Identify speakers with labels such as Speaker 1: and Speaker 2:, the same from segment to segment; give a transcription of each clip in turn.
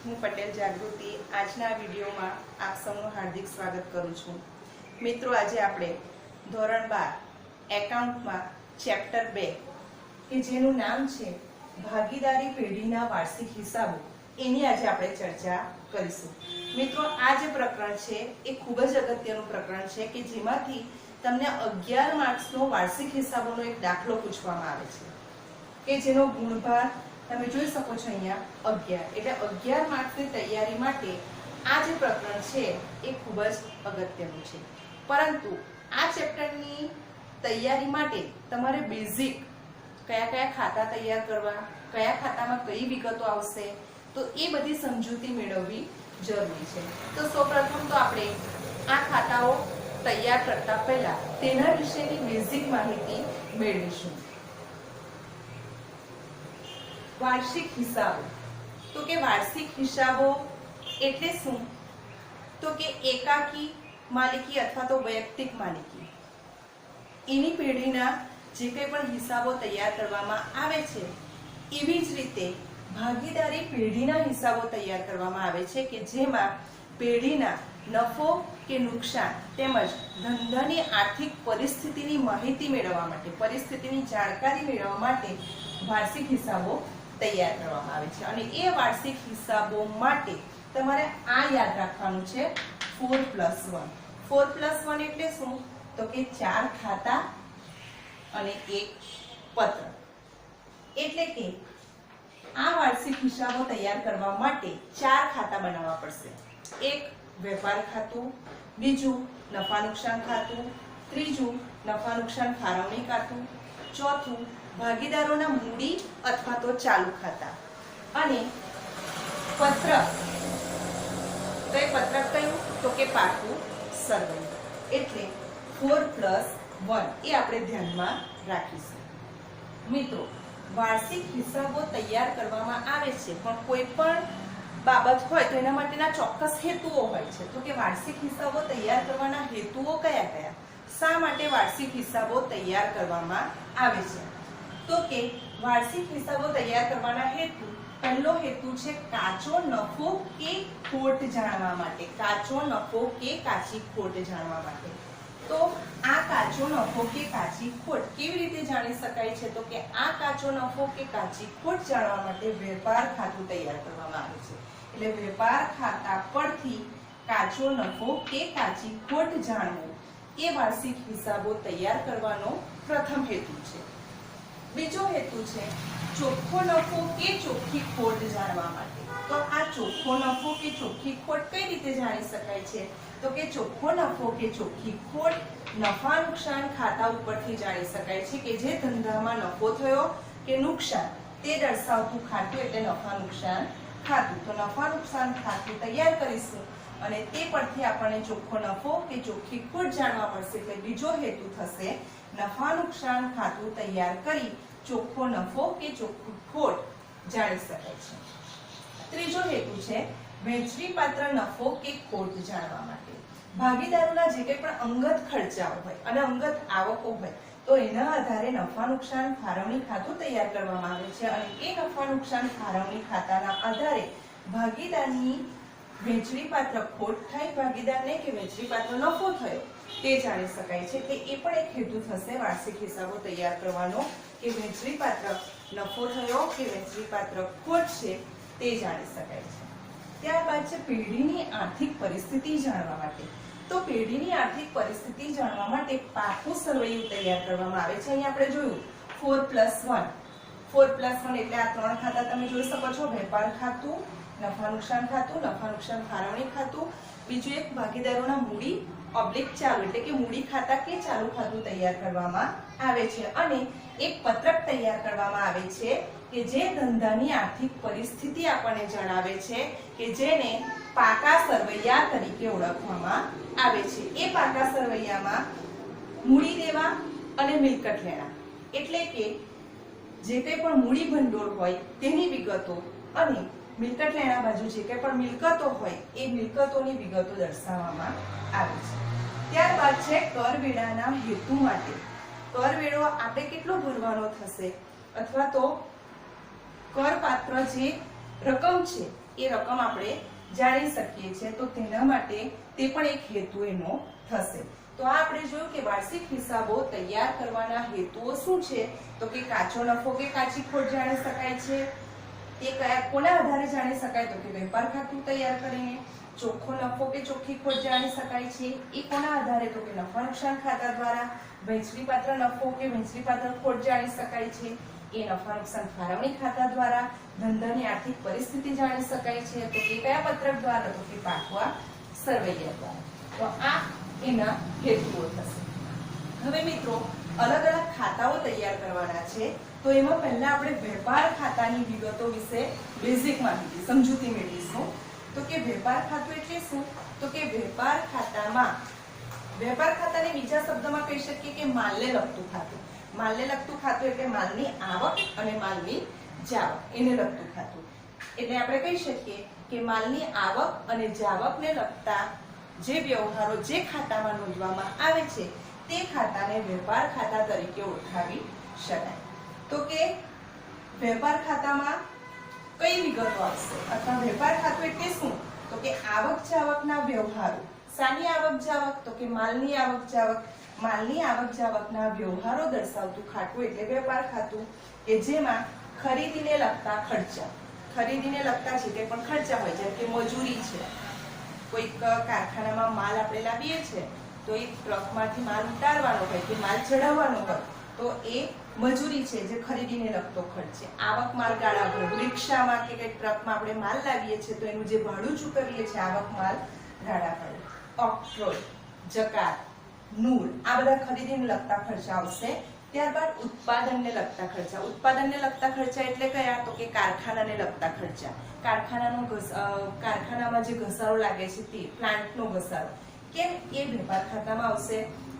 Speaker 1: હું પટેલ જાગૃતિ આજના વિડીયોમાં આપ સૌનું હાર્દિક સ્વાગત કરું છું। મિત્રો, આજે આપણે ધોરણ 12 એકાઉન્ટમાં ચેપ્ટર 2 કે જેનું નામ છે ભાગીદારી પેઢીના વાર્ષિક હિસાબો એની આજે આપણે ચર્ચા કરીશું। મિત્રો, આ જે પ્રકરણ છે એ ખૂબ જ અગત્યનું પ્રકરણ છે કે જેમાંથી તમને 11 માર્ક્સનો વાર્ષિક હિસાબોનો એક દાખલો પૂછવામાં આવે છે કે જેનો ગુણભાર તમે જોઈ શકો છો અહીંયા 11 એટલે 11 માર્ક્સની તૈયારી માટે આ જે પ્રકરણ છે એ ખૂબ જ અગત્યનું છે। પરંતુ આ ચેપ્ટરની તૈયારી માટે તમારે બેઝિક કયા ખાતા તૈયાર કરવા, કયા ખાતામાં કઈ વિગતો આવશે, તો એ બધી સમજૂતી મેળવવી જરૂરી છે। તો સૌપ્રથમ તો આપણે આ ખાતાઓ તૈયાર કરતા પહેલા તેના વિશેની બેઝિક માહિતી મેળવીશું। વાર્ષિક હિસાબો, તો કે વાર્ષિક હિસાબો એટલે શું? તો કે એકાકી માલિકી અથવા તો વૈયક્તિક માલિકી એની પેઢીના જે કંઈ પણ હિસાબો તૈયાર કરવામાં આવે છે એવી જ રીતે ભાગીદારી પેઢીના હિસાબો તૈયાર કરવામાં આવે છે કે જેમાં પેઢીના નફો કે નુકસાન તેમજ ધંધાની આર્થિક પરિસ્થિતિની માહિતી મેળવવા માટે, પરિસ્થિતિની જાણકારી મેળવવા માટે વાર્ષિક હિસાબો તૈયાર કરવામાં આવે છે। અને એ વાર્ષિક હિસાબો માટે તમારે આ યાદ રાખવાનું છે 4+1। 4+1 એટલે શું? તો કે 4 ખાતા અને 1 પત્રક। એટલે કે આ વાર્ષિક હિસાબો તૈયાર કરવા માટે 4 ખાતા બનાવવા પડશે। એક વેપાર ખાતું, બીજું નફા નુકસાન ખાતું, ત્રીજું નફા નુકસાન ફાળવણી ખાતું, ચોથું ભાગીદારોના મૂડી અથવા તો ચાલુ ખાતા, અને પત્રક। તો એ પત્રક કયું? તો કે પાકું સરવૈયું। એટલે 4+1 એ આપણે ધ્યાનમાં રાખીશું। મિત્રો, વાર્ષિક હિસાબો તૈયાર કરવામાં આવે છે, પણ કોઈ પણ બાબત હોય તો એના માટેના ચોક્કસ હેતુઓ હોય છે। તો કે વાર્ષિક હિસાબો તૈયાર કરવાના હેતુઓ કયા કયા? શા માટે વાર્ષિક હિસાબો તૈયાર કરવામાં આવે છે? તો કે વાર્ષિક હિસાબો તૈયાર કરવાના હેતુ, પહેલો હેતુ છે કાચો નફો કે ખોટ જાણવા માટે। કાચો નફો કે કાચી ખોટ જાણવા માટે। તો આ કાચો નફો કે કાચી ખોટ કેવી રીતે જાણી શકાય છે? તો કે આ કાચો નફો કે કાચી ખોટ જાણવા માટે વેપાર ખાતું તૈયાર કરવામાં આવે છે। એટલે વેપાર ખાતા પરથી કાચો નફો કે કાચી ખોટ જાણવું એ વાર્ષિક હિસાબો તૈયાર કરવાનો પ્રથમ હેતુ છે। બીજો હેતુ છે ચોખ્ખો નફો કે ચોખ્ખી ખોટ જાણવા માટે। તો આ ચોખ્ખો નફો કે ચોખ્ખી ખોટ કઈ રીતે જાણી શકાય છે? તો કે ચોખ્ખો નફો કે ચોખ્ખી ખોટ નફા નુકસાન ખાતા ઉપરથી જાણી શકાય છે કે જે ધંધામાં નફો થયો કે નુકસાન તે દર્શાવતું ખાતું એટલે નફા નુકસાન ખાતું। તો નફા નુકસાન ખાતું તૈયાર કરીશું અને તે પરથી આપણને ચોખ્ખો નફો કે ચોખ્ખી ખોટ જાણવા મળશે। એટલે બીજો હેતુ થશે નફા નુકસાન ખાતું તૈયાર કરી ચોખ્ખો નફો કે ચોખ્ખી ખોટ જાણી શકાય છે। ત્રીજો હેતુ છે વહેંચણી પાત્ર નફો કે ખોટ જાણવા માટે। ભાગીદારોના જે કંઈ પણ અંગત ખર્ચાઓ હોય અને અંગત આવકો હોય તો એના આધારે નફા નુકસાન ફાળવણી ખાતું તૈયાર કરવામાં આવે છે, અને એ નફા નુકસાન ફાળવણી ખાતાના આધારે ભાગીદારની વહેંચણી પાત્ર ખોટ થાય ભાગીદારને કે વહેંચણી પાત્ર નફો થયો તે જાણી શકાય છે। એટલે એ પણ એક હેતુ થશે વાર્ષિક હિસાબો તૈયાર કરવાનો કે વહેંચણી પાત્ર નફો થયો કે વહેંચણી પાત્ર ખોટ છે તે જાણી શકાય છે। ત્યારબાદ છે પેઢીની આર્થિક પરિસ્થિતિ જાણવા માટે। તો પેઢીની આર્થિક પરિસ્થિતિ જાણવા માટે પાકું સરવૈયું તૈયાર કરવામાં આવે છે। અહીં આપણે જોયું 4+1 એટલે આ 3 ખાતા તમે જોઈ શકો છો, વેપાર ખાતું, નફા નુકસાન ખાતું, નફા નુકસાન ફાળવણી ખાતું, બીજું એક ભાગીદારોના મૂડી / ચાલુ એટલે કે મૂડી ખાતા કે ચાલુ ખાતું તૈયાર કરવામાં આવે છે, અને એક પત્રક તૈયાર કરવામાં આવે છે કે જે ધંધાની આર્થિક પરિસ્થિતિ આપણને જણાવે છે કે જેને પાકા સરવૈયા તરીકે ઓળખવામાં આવે છે। એ પાકા સરવૈયામાં મૂડી દેવા અને મિલકત લેણા એટલે કે જે કંઈ પણ મૂડી ભંડોળ હોય તેની વિગતો અને મિલકત લેણા બાજુ જે કંઈ પણ મિલકતો હોય એ મિલકતોની વિગતો દર્શાવવામાં આવે છે। ત્યારબાદ છે કરવેરાના હેતુ માટે। કરવેરો આપણે કેટલો ભરવાનો થશે અથવા તો કરપાત્ર જે રકમ છે એ રકમ આપણે જાણી શકીએ છીએ, તો તેના માટે તે પણ એક હેતુ એનો થશે. તો આ આપણે જોયું કે વાર્ષિક હિસાબો તૈયાર કરવાના હેતુઓ શું છે, તો કે કાચો નફો કે કાચી ખોટ જાણી શકાય છે. તે કયા કોના આધારે જાણી શકાય, તો કે વેપાર ખાતું તૈયાર કરીને. ચોખ્ખો નફો કે ચોખ્ખી ખોટ જાણી શકાય છે, એ કોના આધારે, તો કે નફા નુકસાન ખાતા દ્વારા. વહેંચણીપાત્ર નફો કે વહેંચણીપાત્ર ખોટ જાણી શકાય છે, એ નફા નુકસાન ફાળવણી ખાતા દ્વારા. ધંધાની આર્થિક પરિસ્થિતિ જાણી શકાય છે, તો કે કયા પત્રક દ્વારા, તો કે પાકવા સરવૈયા દ્વારા. તો આ એના હેતુઓ થશે. હવે મિત્રો અલગ અલગ ખાતાઓ તૈયાર કરવાના છે, તો એમાં પહેલા આપણે વેપાર ખાતાની વિગતો વિશે બેઝિક માહિતી સમજૂતી મેળવીશું. તો કે વેપાર ખાતું એટલે શું, તો કે વેપાર ખાતાને બીજા શબ્દમાં કહી શકીએ કે માલને લગતું ખાતું. માલને લગતું ખાતું એટલે માલની આવક અને માલની જાવક, એને લગતું ખાતું. એટલે આપણે કહી શકીએ કે માલની આવક અને જાવકને લગતા જે વ્યવહારો જે ખાતામાં નોંધવામાં આવે છે તે ખાતાને વેપાર ખાતા તરીકે ઓળખાવી શકાય. તો કે વેપાર ખાતામાં કઈ વિગતો આવશે, અથવા વેપાર ખાતું એટલે શું, તો કે આવક જાવકના વ્યવહારો. શાની આવક જાવક, તો કે માલની આવક જાવક. માલની આવક જાવકના વ્યવહારો દર્શાવતું ખાતું એટલે વેપાર ખાતું, કે જેમાં ખરીદીને લગતા ખર્ચા, ખરીદીને લગતા છે તે પણ ખર્ચા હોય, જેમ કે મજૂરી છે. કોઈક કારખાનામાં માલ આપણે લાવીએ છીએ તો એ ટ્રકમાંથી માલ ઉતારવાનો હોય કે માલ ચડાવવાનો હોય, તો એ મજૂરી છે જે ખરીદીને લગતો ખર્ચ છે. આવક માલ ગાળા ભાડું, રિક્ષામાં કે કઈ ટ્રકમાં આપણે માલ લાવીએ છીએ તો એનું જે ભાડું ચૂકવીએ છીએ આવક માલ ગાળા ભાડું. ઓક્ટ્રોય, જકાત, નૂર, આ બધા ખરીદીને લગતા ખર્ચા આવશે. ત્યારબાદ ઉત્પાદનને લગતા ખર્ચા. ઉત્પાદનને લગતા ખર્ચા એટલે કયા, તો કે કારખાનાને લગતા ખર્ચા. કારખાનામાં જે ઘસારો લાગે છે તે, પ્લાન્ટનો ઘસારો, કેમ એ વેપાર ખાતામાં આવશે.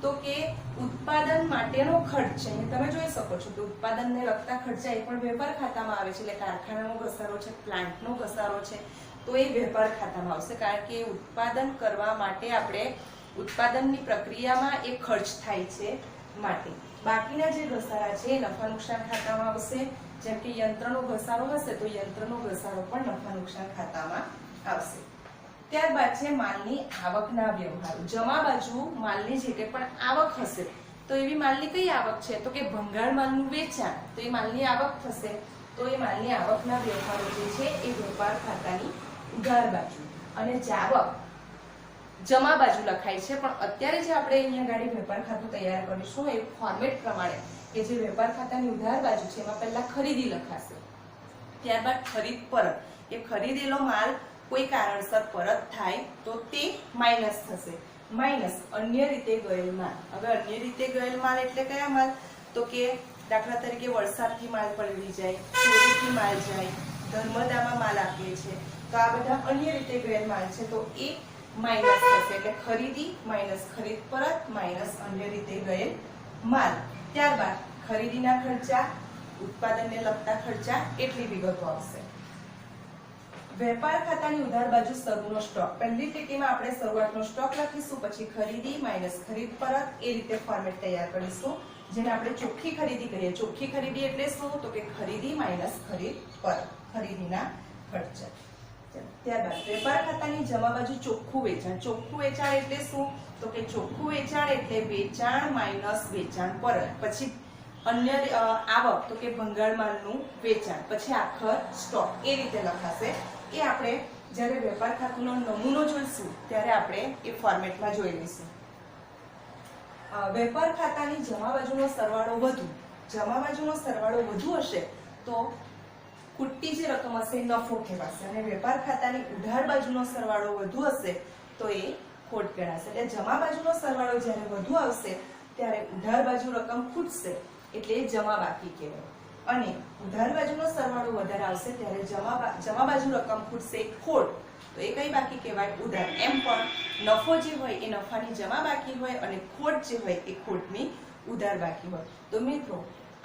Speaker 1: તો કે ઉત્પાદન માટેનો ખર્ચ છે, તમે જોઈ શકો છો કે ઉત્પાદનને લગતા ખર્ચા એ પણ વેપાર ખાતામાં આવે છે. એટલે કારખાનાનો ઘસારો છે, પ્લાન્ટનો ઘસારો છે, તો એ વેપાર ખાતામાં આવશે, કારણ કે ઉત્પાદન કરવા માટે આપણે ઉત્પાદનની પ્રક્રિયામાં એ ખર્ચ થાય છે માટે. બાકીના જે ઘસારા છે એ નફા નુકસાન ખાતામાં આવશે. જેમ કે યંત્રનો ઘસારો હશે તો યંત્રનો ઘસારો પણ નફા નુકસાન ખાતામાં આવશે. ત્યારબાદ છે માલની આવકના વ્યવહારો. જમા બાજુ માલની જે કંઈ પણ આવક હશે તો એવી માલની કઈ આવક છે, તો કે ભંગાર માલનું વેચાણ, તો એ માલની આવક થશે. તો એ માલની આવકના વ્યવહારો જે છે એ વેપાર ખાતાની ઉધાર બાજુ. અને જાવક જમા બાજુ લખાય છે, પણ અત્યારે જે આપણે અહીંયા ગાડી વેપાર ખાતું તૈયાર કરીશું એ ફોર્મેટ પ્રમાણે કે જે વેપાર ખાતાની ઉધાર બાજુ છે એમાં પહેલા ખરીદી લખાશે, ત્યારબાદ ખરીદ પરત. એ ખરીદેલો માલ કોઈ કારણસર પરત થાય તો તે માઇનસ થશે. માઇનસ અન્ય રીતે ગયેલ માલ. હવે અન્ય રીતે ગયેલ માલ એટલે કયા માલ, તો કે દાખલા તરીકે વરસાદથી માલ પલળી જાય, ચોરીથી માલ જાય, ધર્મદામાં માલ આપીએ છીએ, તો આ બધા અન્ય રીતે ગયેલ માલ છે, તો એ માઇનસ થશે. એટલે ખરીદી માઇનસ ખરીદ પરત માઇનસ અન્ય રીતે ગયેલ માલ. ત્યારબાદ ખરીદીના ખર્ચા, ઉત્પાદનને લગતા ખર્ચા, એટલી વિગતો આવશે. વેપાર ખાતાની ઉધાર બાજુ શરૂનો સ્ટોક. પહેલી લીટીમાં આપણે શરૂઆતનો સ્ટોક લખીશું, પછી ખરીદી માઇનસ ખરીદ પરત, એ રીતે ફોર્મેટ તૈયાર કરીશું, જેને આપણે ચોખ્ખી ખરીદી કહીએ. ચોખ્ખી ખરીદી એટલે શું, તો કે ખરીદી માઇનસ ખરીદ પરત, ખરીદીના ખર્ચા. ત્યારબાદ વેપાર ખાતાની જમા બાજુ ચોખ્ખું વેચાણ. ચોખ્ખું વેચાણ એટલે શું, તો કે ચોખ્ખું વેચાણ એટલે વેચાણ માઇનસ વેચાણ પરત, પછી અન્ય આવક તો કે ભંગાર માલનું વેચાણ, પછી આખર સ્ટોક, એ રીતે લખાશે. એ આપણે જ્યારે વેપાર ખાતાનો નમૂનો જોઈશું ત્યારે આપણે એ ફોર્મેટમાં જોઈ લઈશું. વેપાર ખાતાની જમા બાજુનો સરવાળો વધુ. જમા બાજુનો સરવાળો વધુ હશે તો ખૂટતી જે રકમ હશે નફો કહેવાશે, અને વેપાર ખાતાની ઉધાર બાજુનો સરવાળો વધુ હશે તો એ ખોટ ગણાશે. એટલે જમા બાજુનો સરવાળો જ્યારે વધુ આવશે ત્યારે ઉધાર બાજુ રકમ ખૂટશે એટલે જમા બાકી કહેવાય, અને ઉધાર બાજુનો સરવાળો વધારે આવશે ત્યારે જમા બાજુ રકમ ખૂટશે ખોટ, તો એ કઈ બાકી કહેવાય, ઉધાર. એમ પણ નફો જે હોય એ નફાની જમા બાકી હોય અને ખોટ જે હોય એ ખોટની ઉધાર બાકી હોય. તો મિત્રો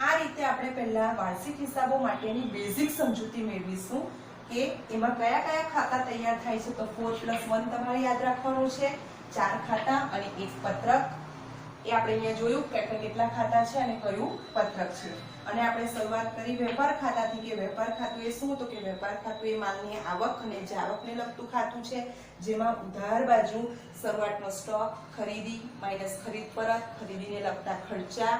Speaker 1: આ રીતે આપણે પહેલા વાર્ષિક હિસાબો માટેની બેઝિક સમજૂતી મેળવીશું કે એમાં કયા કયા ખાતા તૈયાર થાય છે. તો 4+1 તમારે યાદ રાખવાનું છે, 4 ખાતા અને 1 પત્રક. એ આપણે અહીંયા જોયું કે કેટલા ખાતા છે અને કયું પત્રક છે. અને આપણે શરૂઆત કરી વેપાર ખાતાથી કે વેપાર ખાતું એ શું? તો કે વેપાર ખાતું એ માલની આવક અને જાવકને લગતું ખાતું છે, જેમાં ઉધાર બાજુ શરૂઆતનો સ્ટોક, ખરીદી માઇનસ ખરીદ પરત, ખરીદીને લગતા ખર્ચા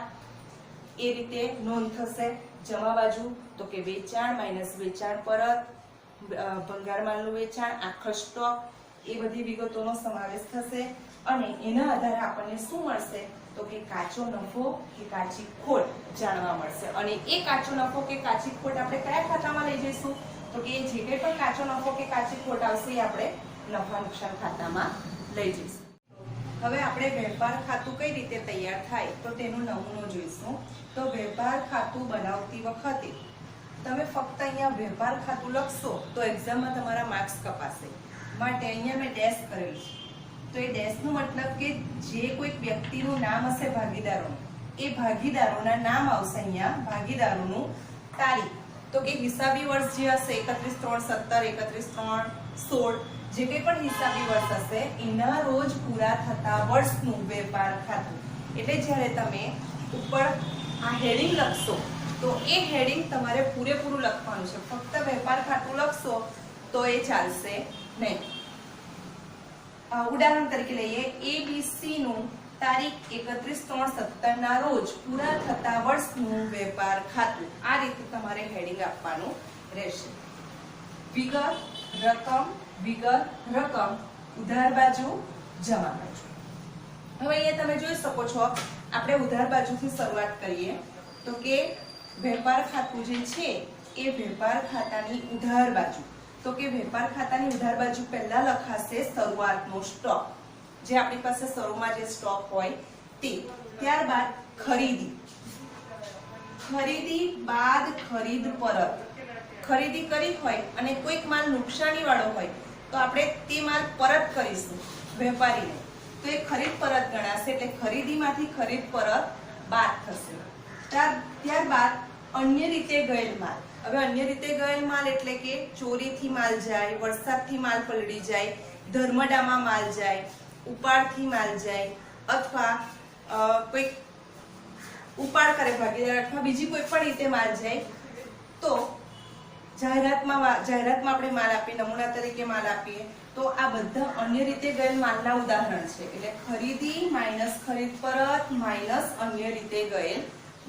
Speaker 1: એ રીતે નોંધ થશે. જમા બાજુ તો કે વેચાણ માઇનસ વેચાણ પરત, ભંગાર માલનું વેચાણ, આખો સ્ટોક, એ બધી વિગતોનો સમાવેશ થશે. અને એના આધારે આપણને શું મળશે? તો કે કાચો નફો કે કાચી ખોટ જાણવા મળશે. અને એ કાચો નફો કે કાચી ખોટ આપણે કયા ખાતામાં લઈ જઈશું? તો કે જે કંઈ પણ કાચો નફો કે કાચી ખોટ આવશે એ આપણે નફા નુકસાન ખાતામાં લઈ જઈશું. હવે આપણે વેપાર ખાતું કઈ રીતે તૈયાર થાય તો તેનો નમૂનો જોઈશું. તો વેપાર ખાતું બનાવતી વખતે તમે ફક્ત અહીંયા વેપાર ખાતું લખશો તો એક્ઝામમાં તમારા માર્ક્સ કપાશે. માટે અહીંયા મેં ડેશ કરેલું છે. તો એ ડેશનું મતલબ કે જે કોઈક વ્યક્તિનું નામ હશે ભાગીદારોનું, એ ભાગીદારોના નામ આવશે અહીંયા, ભાગીદારોનું તારીખ. તો કે હિસાબી વર્ષ જે હશે 31/3/17, 31/3/16, જે કંઈ પણ હિસાબી વર્ષ હશે એના રોજ પૂરા થતા વર્ષનું વેપાર ખાતું. એટલે જ્યારે તમે ઉપર આ હેડિંગ લખશો તો એ હેડિંગ તમારે પૂરેપૂરું લખવાનું છે. ફક્ત વેપાર ખાતું લખશો તો એ ચાલશે નહીં. ઉદાહરણ તરીકે લઈએ, ABC નું તારીખ 31/3/17 ના રોજ પૂરા થતા વર્ષનું વેપાર ખાતું. આ રીતે તમારે હેડિંગ આપવાનું રહેશે. વિગત, રકમ, વિગત, રકમ, ઉધાર બાજુ, જમા બાજુ. હવે અહીંયા તમે જોઈ શકો છો, આપણે ઉધાર બાજુથી શરૂઆત કરીએ તો કે વેપાર ખાતું જે છે એ વેપાર ખાતાની ઉધાર બાજુ. તો કે વેપાર ખાતાની ઉધાર બાજુ પહેલા લખાશે શરૂઆતનો સ્ટોક, જે આપણી પાસે શરૂમાં જે સ્ટોક હોય તે. ત્યારબાદ ખરીદી, ખરીદી બાદ ખરીદ પરત. ખરીદી કરી હોય અને કોઈક માલ નુકસાની વાળો હોય તો આપણે તે માલ પરત કરીશું વેપારીને, તો એ ખરીદ પરત ગણાશે. એટલે ખરીદીમાંથી ખરીદ પરત બાદ થશે. ત્યારબાદ અન્ય રીતે ગયેલ માલ. હવે અન્ય રીતે ગયેલ માલ એટલે કે ચોરીથી માલ જાય, વરસાદથી માલ પલળી જાય, ધર્મડામાં માલ જાય, ઉપાડથી માલ જાય, અથવા કોઈક ઉપાડ કરે ભાગીદાર, અથવા બીજી કોઈ પણ રીતે માલ જાય, તો જાહેરાતમાં આપણે માલ આપીએ, નમૂના તરીકે માલ આપીએ, તો આ બધા અન્ય રીતે ગયેલ માલના ઉદાહરણ છે. એટલે ખરીદી માઇનસ ખરીદ પરત માઇનસ અન્ય રીતે ગયેલ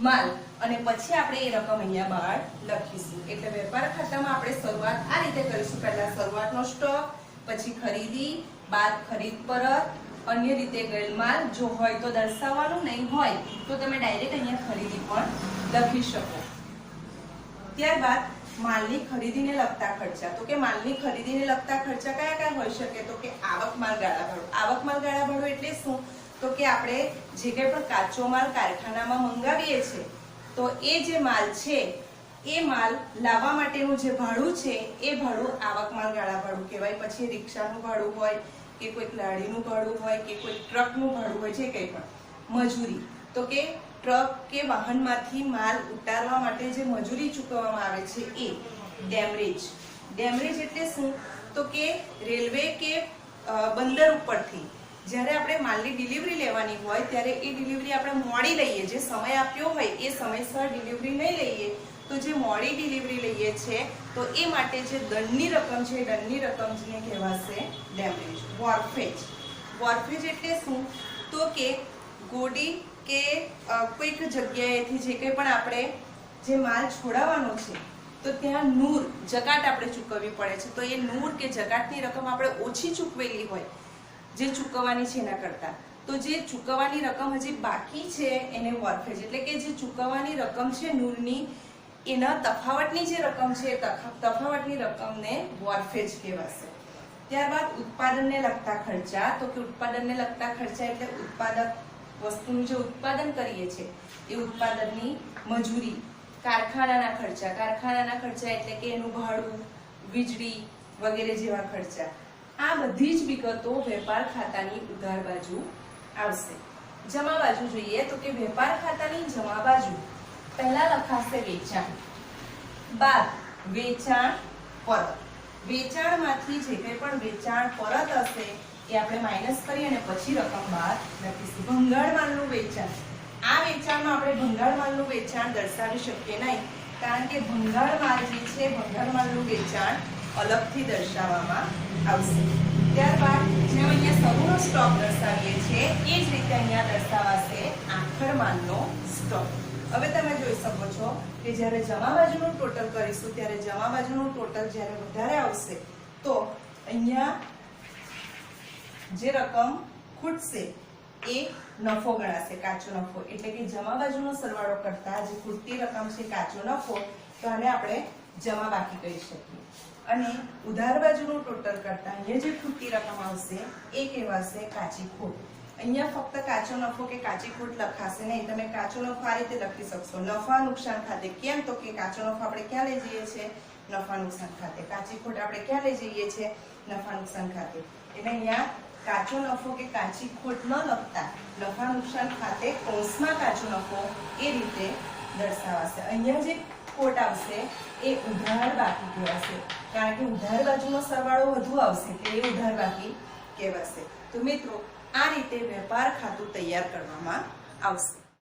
Speaker 1: માલ. અને પછી આપણે એ રકમ અહીંયા બહાર લખીશું. એટલે વેપાર ખાતામાં આપણે શરૂઆત આ રીતે કરીશું. પહેલા શરૂઆતનો સ્ટોક, પછી ખરીદી બાદ ખરીદ પરત, અન્ય રીતે ગયેલ માલ. જો હોય તો દર્શાવવાનું, નહીં હોય તો તમે ડાયરેક્ટ અહીંયા ખરીદી પણ લખી શકો. ત્યારબાદ માલની ખરીદીને લગતા ખર્ચા. તો કે માલની ખરીદીને લગતા ખર્ચા કયા કયા હોઈ શકે? તો કે આવક માલ ગાળા ભાડું. આવક માલ ગાળા ભાડું એટલે શું? તો કે આપણે જે કંઈ પણ કાચો માલ કારખાનામાં મંગાવીએ છીએ તો એ જે માલ છે એ માલ લાવવા માટેનું જે ભાડું છે એ ભાડું આવક માલ ગાળા ભાડું કહેવાય. પછી રિક્ષાનું ભાડું હોય કે કોઈક લાડીનું ભાડું હોય કે કોઈ ટ્રકનું ભાડું હોય, જે કંઈ પણ મજૂરી. તો કે ટ્રક કે વાહનમાંથી માલ ઉતારવા માટે જે મજૂરી ચૂકવવામાં આવે છે એ ડેમરેજ. ડેમરેજ એટલે શું? તો કે રેલવે કે બંદર ઉપરથી જ્યારે આપણે માલની ડિલિવરી લેવાની હોય ત્યારે એ ડિલિવરી આપણે મોડી લઈએ, જે સમય આપ્યો હોય એ સમયસર ડિલિવરી નહીં લઈએ, તો જે મોડી ડિલિવરી લઈએ છે તો એ માટે જે દંડની રકમ છે, દંડની રકમ જેને કહેવાશે ડેમરેજ. વોર્ફેજ. વોર્ફેજ એટલે શું? તો કે ગોડી કે કોઈક જગ્યાએથી જે કંઈ પણ આપણે જે માલ છોડાવવાનો છે તો ત્યાં નૂર જકાત આપણે ચૂકવવી પડે છે. તો એ નૂર કે જકાતની રકમ આપણે ઓછી ચૂકવેલી હોય જે ચૂકવવાની છે એના કરતા, તો જે ચૂકવવાની રકમ હજી બાકી છે એને વોર્ફેજ, એટલે કે જે ચૂકવવાની રકમ છે નૂરની એના તફાવતની જે રકમ છે તફાવતની રકમને વોર્ફેજ કહેવાશે. ત્યારબાદ ઉત્પાદનને લગતા ખર્ચા. તો કે ઉત્પાદનને લગતા ખર્ચા એટલે ઉત્પાદક વસ્તુનું જે ઉત્પાદન કરીએ છીએ એ ઉત્પાદનની મજૂરી. કારખાનાના ખર્ચા. કારખાનાના ખર્ચા એટલે કે એનું ભાડું, વીજળી વગેરે જેવા ખર્ચા. આ બધી જ વિગતો વેપાર ખાતાની ઉધાર બાજુ આવશે. જમા બાજુ જોઈએ તો કે વેપાર ખાતાની જમા બાજુ પહેલા લખાશે વેચાણ, બાદ વેચાણ પરત. વેચાણમાંથી જે કંઈ પણ વેચાણ પરત હશે એ આપણે માઇનસ કરી અને પછી રકમ બહાર લખીશું. ભંગાર માલનું વેચાણ. આ વેચાણમાં આપણે ભંગાર માલનું વેચાણ દર્શાવી શકીએ નહીં, કારણ કે ભંગાર માલ જે છે ભંગાર માલનું વેચાણ અલગથી દર્શાવવામાં આવશે. ત્યારબાદ જેમ અહીંયા સમૂહનો સ્ટોક દર્શાવીએ છીએ એ જ રીતે અહીંયા દર્શાવાશે આખર માલનો સ્ટોક. હવે તમે જોઈ શકો છો કે જ્યારે જમા બાજુનું ટોટલ કરીશું ત્યારે જમા બાજુનું ટોટલ જ્યારે વધારે આવશે તો અહીંયા જે રકમ ખૂટશે એ નફો ગણાશે, કાચો નફો. એટલે કે જમા બાજુનો સરવાળો કરતા જે ખૂટતી રકમ છે કાચો નફો, તો આને આપણે જમા બાકી કહી શકીએ. અને ઉધાર બાજુનું ટોટલ કરતા અહીંયા જે ખૂટતી રકમ આવશે એ કહેવાશે કાચી ખોટ. અહીંયા ફક્ત કાચો નફો કે કાચી ખોટ લખાશે નહીં, તમે કાચો નફો આ રીતે લખી શકશો, નફા નુકસાન ખાતે. કેમ? તો કે કાચો નફો આપણે ક્યાં લઈ જઈએ છીએ? નફા નુકસાન ખાતે. કાચી ખોટ આપણે ક્યાં લઈ જઈએ છીએ? નફા નુકસાન ખાતે. એટલે અહીંયા કાચો નફો કે કાચી ખોટ ન લખતા નફા નુકસાન ખાતે કૌંસમાં કાચો નફો એ રીતે દર્શાવાશે. અહીંયા જે ખોટ આવશે એ ઉધાર બાકી કહેવાશે, કારણ કે ઉધાર બાજુનો સરવાળો વધુ આવશે એટલે એ ઉધાર બાકી કહેવાશે. તો મિત્રો આ રીતે વેપાર ખાતું તૈયાર કરવામાં આવશે.